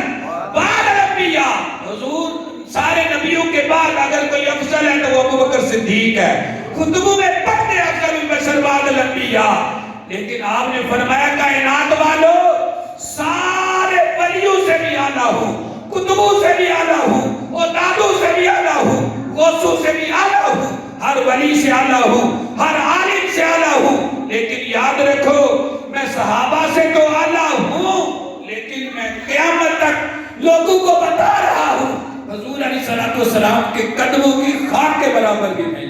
Speaker 1: بعد الانبیاء حضور سارے نبیوں کے بعد اگر کوئی افضل ہے تو وہ ابوبکر صدیق ہے خطبوں میں پڑھتے افضل البشر بعد الانبیاء لیکن آپ نے فرمایا کائنات والو سارے ولیوں سے بھی اعلیٰ ہوں کتبوں سے بھی اعلیٰ ہوں اولادوں سے بھی اعلیٰ ہوں غوثوں سے بھی اعلیٰ ہوں ہر ولی سے اعلیٰ ہوں ہر عالم سے اعلیٰ ہوں لیکن یاد رکھو میں صحابہ سے تو اعلیٰ ہوں لیکن میں قیامت تک لوگوں کو بتا رہا ہوں حضور علیہ السلام کے قدموں کی خاک کے برابر بھی نہیں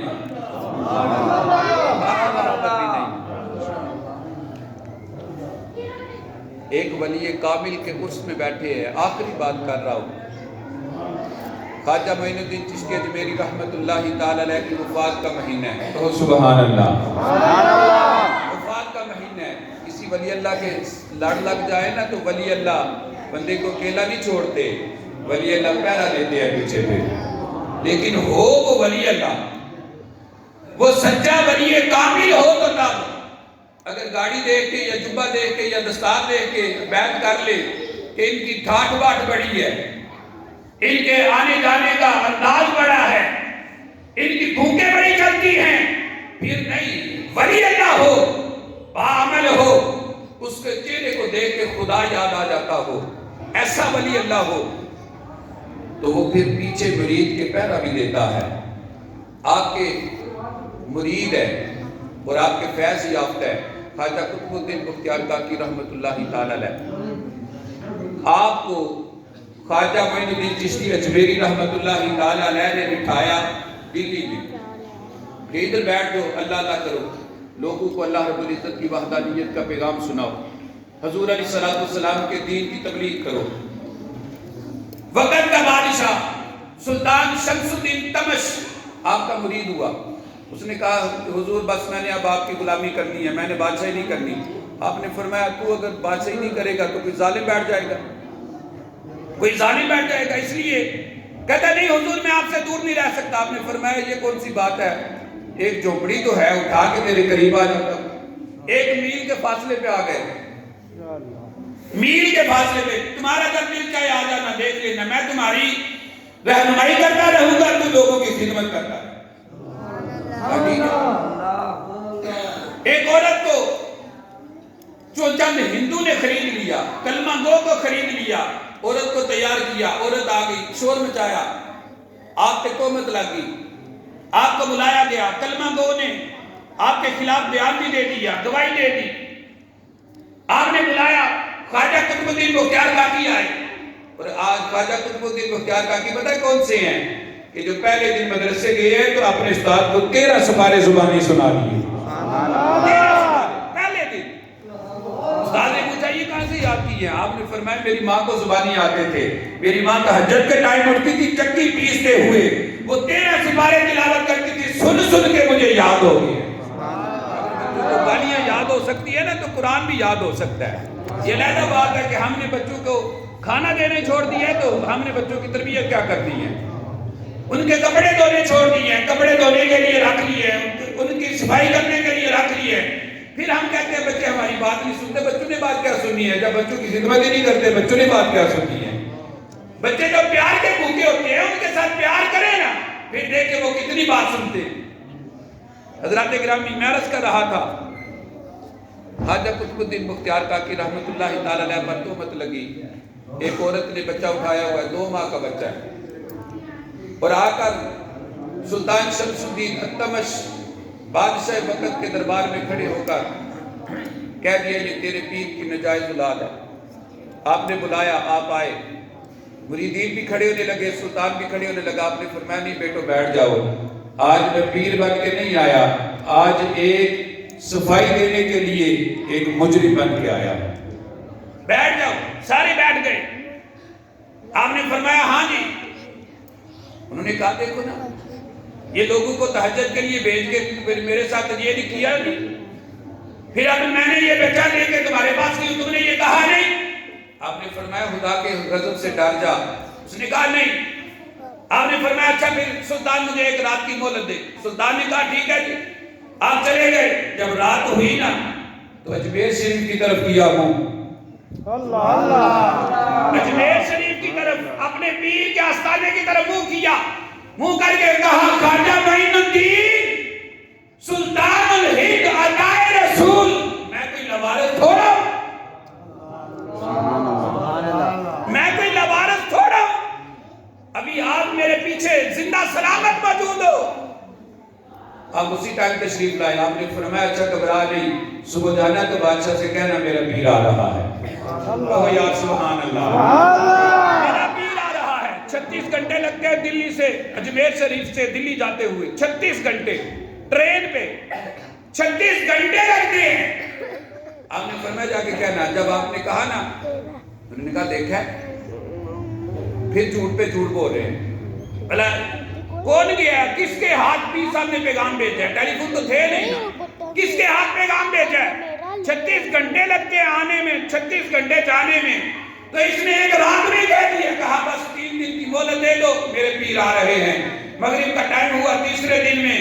Speaker 1: ایک ولی کامل کے عرس میں بیٹھے ہیں آخری بات کر رہا ہوں خواجہ معین الدین چشتی اجمیری رحمت اللہ تعالی علیہ کی وفات کا مہینہ ہے تو سبحان اللہ وفات کا مہینہ ہے کسی ولی اللہ کے لڑ لگ جائے نا تو ولی اللہ بندے کو اکیلا نہیں چھوڑتے ولی اللہ پہرا دیتے ہیں پیچھے پہ لیکن ہو وہ ولی اللہ وہ سچا ولی کامل ہو تو تب اگر گاڑی دیکھ کے یا جبہ دیکھ کے یا دستار دیکھ کے بیعت کر لے کہ ان کی ٹھاٹ باٹ بڑی ہے ان کے آنے جانے کا انداز بڑا ہے ان کی بھوکیں بڑی چلتی ہیں پھر نہیں ولی اللہ ہو باعمل ہو اس کے چہرے کو دیکھ کے خدا یاد آ جاتا ہو ایسا ولی اللہ ہو تو وہ پھر پیچھے مرید کے پہرا بھی دیتا ہے آپ کے مرید ہے اور آپ کے فیض یافتہ ہے خواجہ قطب الدین بختیار کاکی رحمت اللہ تعالی علیہ آپ کو خواجہ معین الدین چشتی اجمیری رحمت اللہ تعالی علیہ نے بٹھایا دلی میں کہ ادھر بیٹھ جو اللہ اللہ کرو لوگوں کو اللہ رب العزت کی وحدانیت کا پیغام سناؤ حضور علیہ السلام کے دین کی تبلیغ کرو وقت کا بادشاہ سلطان شمس الدین تمش آپ کا مرید ہوا اس نے کہا حضور بس میں نے اب آپ کی غلامی کرنی ہے میں نے بادشاہی نہیں کرنی آپ نے فرمایا تو اگر بادشاہی نہیں کرے گا تو کوئی ظالم بیٹھ جائے گا کوئی ظالم بیٹھ جائے گا اس لیے کہتا نہیں حضور میں آپ سے دور نہیں رہ سکتا آپ نے فرمایا یہ کون سی بات ہے ایک جھوپڑی تو ہے اٹھا کے تیرے قریب آ جاتا ایک میل کے فاصلے پہ آ گئے میل کے فاصلے پہ تمہارا جب دل چاہے آ جانا دیکھ لینا میں تمہاری رہنمائی کرتا رہوں گا تو لوگوں کی خدمت کرتا رہوں ایک عورت کو جو چند ہندو نے خرید لیا، کلمہ گو کو خرید لیا، عورت کو تیار کیا، عورت آ گئی، شور مچایا، آپ پہ تہمت لگی، آپ کو بلایا گیا، کلمہ گو نے آپ کے خلاف بیان بھی دے دیا، گواہی دے دی، آپ نے بلایا، خواجہ قطب الدین بختیار کاکی آئے، اور آج خواجہ قطب الدین بختیار کاکی پتہ ہے کون سے ہیں کہ جو پہلے دن مدرسے گئے ہیں تو اپنے استاد کو 13 سپارے زبانی سنا لیے، 13 سپارے پہلے دن۔ استاد نے پوچھا یہ کہاں سے یاد کی ہے؟ آپ نے فرمایا میری ماں کو زبانی آتے تھے، میری ماں تہجد کے ٹائم اٹھتی تھی چکی پیستے ہوئے، وہ 13 سپارے تلاوت کرتی تھی، سن سن کے مجھے یاد ہو گئی۔ جو گالیاں یاد ہو سکتی ہے نا تو قرآن بھی یاد ہو سکتا ہے۔ یہ علیحدہ بات ہے کہ ہم نے بچوں کو کھانا دینے چھوڑ دیا ہے تو ہم نے بچوں کی تربیت کیا کر دی ہے؟ ان کے کپڑے دھونے چھوڑ دیے ہیں، کپڑے دھونے کے لیے رکھ لیے ہیں، ان کی صفائی کرنے کے لیے رکھ لیے ہیں، پھر ہم کہتے ہیں بچے ہماری بات نہیں سنتے۔ بچوں نے بات کیا سنی ہے؟ جب بچوں کی خدمت ہی نہیں کرتے بچوں نے بات کیا سنی ہے؟ بچے جب پیار کے بھوکے ہوتے ہیں ان کے ساتھ پیار کریں نا، پھر دیکھیں وہ کتنی بات سنتے ہیں۔ حضرات گرامی میں عرض کر رہا تھا خواجہ قطب الدین بختیار کاکی رحمت اللہ تعالی علیہ پر تہمت لگی، ایک عورت نے بچہ اٹھایا ہوا ہے، 2 ماہ کا بچہ ہے، اور آ کر سلطان شمس الدین التمش بادشاہ وقت کے دربار میں کھڑے ہو کر کہہ دیا یہ تیرے پیر کی نجائز اولاد ہے۔ آپ نے بلایا، آپ آئے، مریدین بھی کھڑے ہونے لگے، سلطان بھی کھڑے ہونے لگا۔ آپ نے فرمایا نہیں بیٹو بیٹھ جاؤ، آج میں پیر بن کے نہیں آیا، آج ایک صفائی دینے کے لیے ایک مجرم بن کے آیا۔ بیٹھ جاؤ، سارے بیٹھ گئے۔ آپ نے فرمایا ہاں جی۔ انہوں نے کہا دیکھو نا یہ لوگوں کو تہجد کے لیے بھیج کے میرے ساتھ یہ نہیں کیا نہیں، پھر اب میں نے یہ بچہ لے کے تمہارے پاس کی تم نے یہ کہا نہیں۔ آپ نے فرمایا خدا کے غضب سے ڈر جا۔ اس نے کہا نہیں۔ آپ نے فرمایا اچھا پھر سلطان مجھے ایک رات کی مہلت دے۔ سلطان نے کہا ٹھیک ہے جی۔ آپ چلے گئے، جب رات ہوئی نا تو اجمیر شریف کی طرف کیا ہوں، اجمیر شریف کی طرف اپنے پیر کے آستانے کی طرف منہ کیا، منہ کر کے کہا خواجہ معین الدین سلطان الہند عطائے رسول، میں کوئی لوارث تھوڑا ہوں، میں کوئی لوارث تھوڑا ہوں، ابھی آپ میرے پیچھے زندہ سلامت موجود ہو۔ آپ اسی ٹائم تشریف لائے۔ آپ نے فرمایا اچھا گھبرا نہیں، صبح جانا تو بادشاہ سے کہنا میرا پیر آ رہا ہے۔ کہو یا سبحان اللہ، میرا پیر آ رہا ہے۔ 36 گھنٹے لگتے ہیں دلی سے، اجمیر شریف سے دلی جاتے ہوئے 36 گھنٹے ٹرین پہ 36 گھنٹے لگتے ہیں۔ آپ نے فرمایا جا کے کہنا، جب آپ نے کہا نا انہوں نے کہا دیکھا پھر جھوٹ پہ جھوٹ بول رہے ہیں، بھلا کون گیا؟ کس کے ہاتھ پیر صاحب نے پیغام بھیجا ہے؟ ٹیلی فون تو تھے نہیں نا، کس کے ہاتھ پیغام بھیجا ہے؟ 36 گھنٹے لگتے ہیں آنے میں، 36 گھنٹے جانے میں، تو اس نے ایک رات میں کہہ دیا، کہا بس 3 دن کی مہلت دے دو، میرے پیر آ رہے ہیں۔ مغرب کا ٹائم ہوا، تیسرے دن میں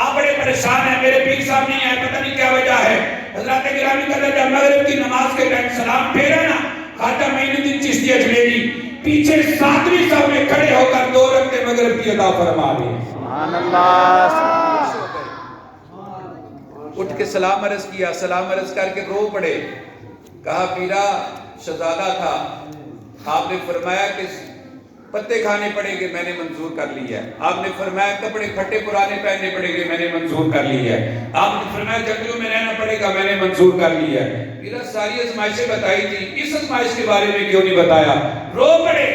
Speaker 1: آپ بڑے پریشان ہیں، میرے پیر صاحب نہیں آئے، پتہ نہیں کیا وجہ ہے۔ حضرات گرامی کا درجہ مغرب کی نماز کے ٹائم سلام پھیرا نا، خواجہ معین الدین چشتی اجمیری پیچھے 7ویں صف میں کھڑے ہو کر 2 رکعتیں مغرب کی ادا فرما دی۔
Speaker 3: سبحان اللہ۔
Speaker 1: اٹھ کے سلام عرض کیا، سلام عرض کر کے رو پڑے، کہا پیرا شہزادہ تھا، آپ نے فرمایا کہ پتے کھانے پڑیں گے، میں نے منظور کر لیا ہے۔ آپ نے فرمایا کپڑے پھٹے پرانے پہننے پڑیں گے، میں نے منظور کر لیا ہے۔ آپ نے فرمایا جنگلوں میں رہنا پڑے گا، میں نے منظور کر لیا ہے۔ میرا ساری ازمائشیں بتائی تھی، اس ازمائش کے بارے میں کیوں نہیں بتایا؟ رو پڑے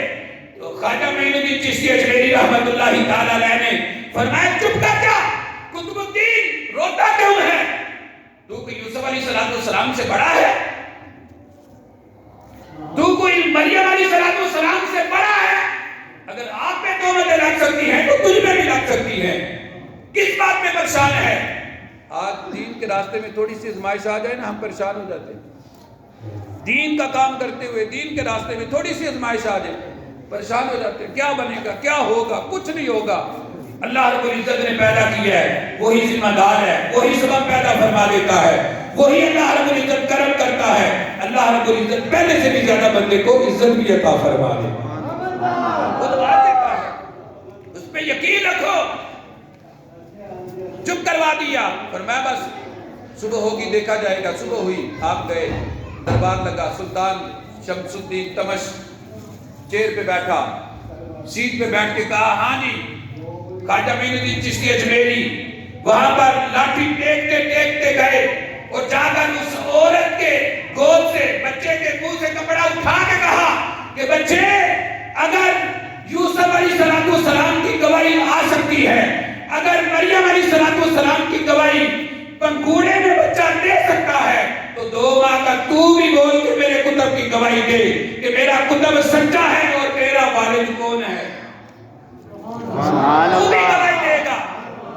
Speaker 1: تو خواجہ معین الدین چشتی اجمیری رحمت اللہ تعالی علیہ نے فرمایا چپ کر جا، قطب الدین روتا کیوں ہے؟ تو کوئی یوسف علیہ السلام سے بڑا ہے؟ تو کوئی مریم علیہ السلام سے بڑا ہے؟ اگر آپ پہ تہمتیں لگ سکتی ہیں تو تجھ پہ بھی لگ سکتی ہیں، کس بات میں پریشان ہے؟ آج دین کے راستے میں تھوڑی سی ازمائش آ جائے نا ہم پریشان ہو جاتے ہیں، دین کا کام کرتے ہوئے دین کے راستے میں تھوڑی سی ازمائش آ جائے پریشان ہو جاتے ہیں، کیا بنے گا، کیا ہوگا، کچھ نہیں ہوگا۔ اللہ رب العزت نے پیدا کیا ہے، وہی ذمہ دار ہے، وہی سبب پیدا فرما دیتا ہے، وہی اللہ رب العزت کرم کرتا ہے۔ اللہ رب العزت پہلے سے بھی زیادہ بندے کو عزت بھی عطا فرما دیتا ہے، وہ دعا دیتا ہے، اس پہ یقین رکھو، چپ کر کروا دیا. فرمایا بس صبح ہوگی دیکھا جائے گا. صبح ہوئی, آپ گئے, دربار لگا. سلطان شمس الدین تمش چیئر پہ بیٹھا, سیٹ پہ بیٹھ کے کہا ہاں جی خواجہ معین الدین چشتی اجمیری. وہاں پر لاٹھی ٹیکتے ٹیکتے گئے اور جا کر اس عورت کے گود سے, بچے کے منہ سے کپڑا اٹھا کے کہا کہ بچے اگر یوسف علیہ السلام کی گواہی آ سکتی ہے, اگر مریم علیہ السلام کی گواہی پنگوڑے میں بچہ دے سکتا ہے, تو 2 ماہ کا تو بھی بول کے میرے کتب کی گواہی دے کہ میرا کتب سچا ہے اور تیرا والد کون ہے. تو بھی گواہی دے گا.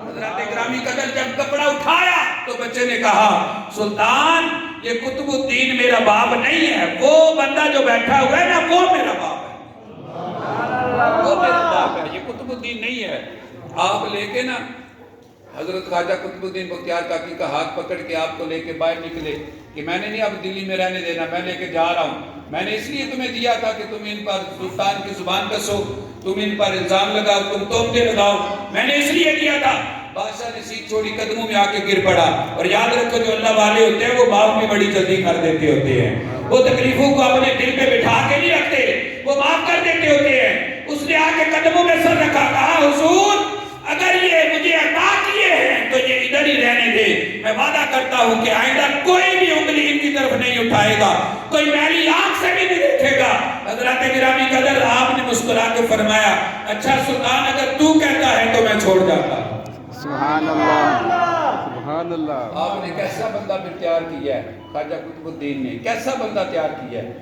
Speaker 1: حضرت گرامی قدر جب کپڑا اٹھایا تو بچے نے کہا سلطان یہ قطب الدین میرا باپ نہیں ہے, وہ بندہ جو بیٹھا ہوا ہے نا وہ میرا باپ ہے, وہ میرا باپ ہے, یہ قطب الدین نہیں ہے. آپ لے کے نا حضرت خواجہ قطب الدین بختیار کاکی کا ہاتھ پکڑ کے آپ کو لے کے باہر نکلے کہ میں نے نہیں اب دلی میں رہنے دینا, میں لے کے جا رہا ہوں. میں نے اس لیے تمہیں دیا تھا کہ تم ان پر سلطان کی زبان کسو, تم ان پر الزام لگاؤ, تم تہمتیں لگاؤ. میں نے اس لیے دیا تھا. بادشاہ نے سیٹ چھوڑی, قدموں میں آ کے گر پڑا. اور یاد رکھو جو اللہ والے ہوتے ہیں وہ معاف بھی بڑی جلدی کر دیتے ہوتے ہیں. وہ تکلیفوں کو اپنے دل پہ بٹھا کے نہیں رکھتے, وہ معاف کر دیتے ہوتے ہیں. اس نے آ کے قدموں میں سر رکھا, کہا حضور اگر یہ مجھے عطا کیے ہیں تو یہ ادھر ہی رہنے دے. میں وعدہ کرتا ہوں کہ آئندہ کوئی بھی انگلی ان کی طرف نہیں اٹھائے گا, کوئی میلی آنکھ سے بھی نہیں دیکھے گا. حضرت گرامی قدر آپ نے مسکرا کے فرمایا اچھا سلطان اگر تو کہتا ہے تو میں چھوڑ جاتا.
Speaker 3: سبحان اللہ, سبحان اللہ.
Speaker 1: آپ نے کیسا بندہ پھر تیار کیا ہے, خواجہ قطب الدین نے کیسا بندہ تیار کیا ہے.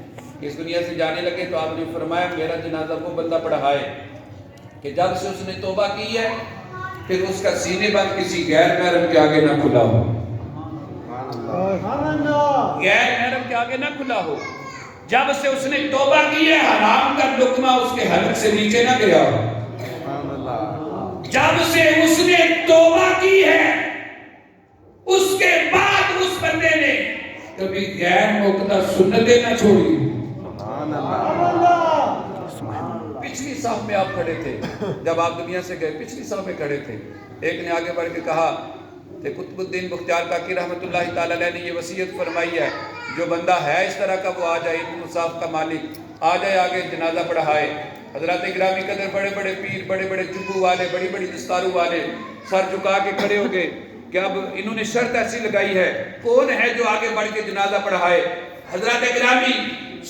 Speaker 1: اس دنیا سے جانے لگے تو آپ نے فرمایا میرا جنازہ وہ بندہ پڑھائے کہ جب سے اس نے توبہ کی ہے پھر اس کا سینے بند کسی غیر محرم کے آگے نہ کھلا ہو, غیر محرم کے آگے نہ کھلا ہو. جب سے اس نے توبہ کی ہے حرام کا لقمہ اس کے حلق سے نیچے نہ گیا ہو. جب سے اس نے توبہ کی ہے اس کے بعد اس بندے نے کبھی غیر موقع سنتیں نہ چھوڑی. پچھلی صف میں آپ کھڑے تھے جب آپ دنیا سے گئے, پچھلی صف میں کھڑے تھے. ایک نے آگے بڑھ کے کہا کہ قطب الدین بختیار کاکی رحمت اللہ تعالی علیہ نے یہ وصیت فرمائی ہے جو بندہ ہے اس طرح کا وہ آ جائے, انصاف کا مالک آ جائے آگے جنازہ پڑھائے. حضرات گرامی قدر بڑے بڑے پیر, بڑے بڑے جبو والے, بڑی بڑی دستاروں والے سر جھکا کے کھڑے ہو گئے کہ اب انہوں نے شرط ایسی لگائی ہے کون ہے جو آگے بڑھ کے جنازہ پڑھائے. حضرات گرامی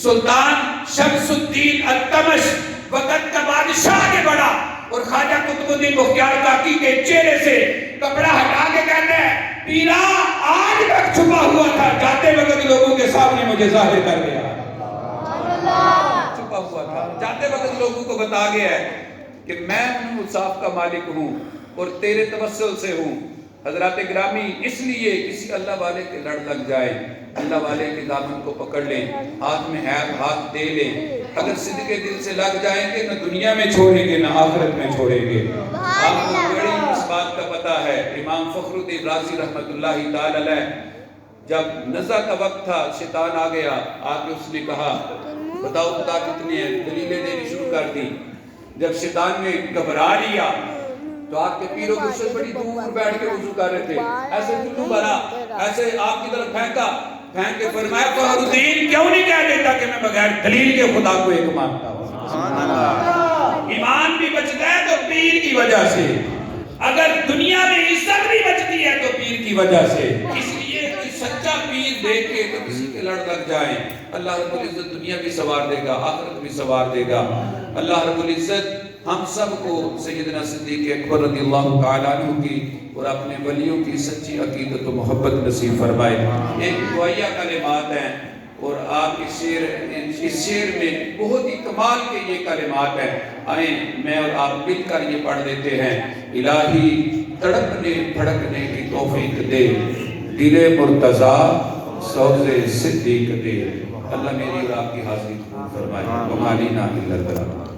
Speaker 1: سلطان شمس الدین التمش وقت کا بادشاہ آگے بڑھا اور خواجہ قطب الدین بختیار کاکی کے چہرے سے کپڑا ہٹا کے کہتا ہے پیرا آج تک چھپا ہوا تھا, جاتے وقت لوگوں کے سامنے مجھے ظاہر کر دیا. چھپا ہوا تھا, جاتے وقت لوگوں کو بتا گیا ہے کہ میں انصاف کا مالک ہوں اور تیرے توسل سے ہوں. حضرات گرامی اس لیے کسی اللہ والے کے لڑ لگ جائے, اللہ والے کے دامن کو پکڑ لیں, ہاتھ میں ہاتھ دے لیں. اگر صدقے دل سے لگ جائیں گے نہ دنیا میں چھوڑیں گے نہ آخرت میں چھوڑیں گے. آپ کو بڑی اس بات کا پتہ ہے امام فخر الدین رازی رحمت اللہ تعالی علیہ جب نزع کا وقت تھا شیطان آ گیا, آ کے اس نے کہا بتاؤ خدا کتنے ہیں, دلیلیں دینی شروع کر دی. جب شیطان نے گھبرا لیا تو آپ کے پیروں کے سے بڑی دور بیٹھ کے وضو کر رہے تھے, ایسے چلو بھرا, ایسے آپ کی طرف پھینکا, پھینک کے فرمایا فخر الدین کیوں نہیں کہہ دیتا کہ میں بغیر دلیل کے خدا کو ایک مانتا ہوں. ایمان بھی بچتا ہے تو پیر کی وجہ سے, اگر دنیا میں عزت بھی بچتی ہے تو پیر کی وجہ سے. اس لیے کوئی سچا پیر دیکھ کے تو کسی کے لڑ لگ جائیں, اللہ رب العزت دنیا بھی سوار دے گا, آخرت بھی سوار دے گا. اللہ رب العزت ہم سب کو سیدنا صدیق اکبر رضی اللہ تعالیٰ عنہ کی اور اپنے ولیوں کی سچی عقیدت و محبت نصیب فرمائے. ایک دعائیہ کلمات ہیں اور آپ اس شعر میں بہت ہی کمال کے یہ کلمات ہیں. آئیں میں اور آپ مل کر یہ پڑھ دیتے ہیں. الہی تڑپنے بھڑکنے کی توفیق دے, دل مرتضیٰ سوز صدیق دے. اللہ میری اور آپ کی حاضری قبول فرمائے. وما علینا الا البلاغ.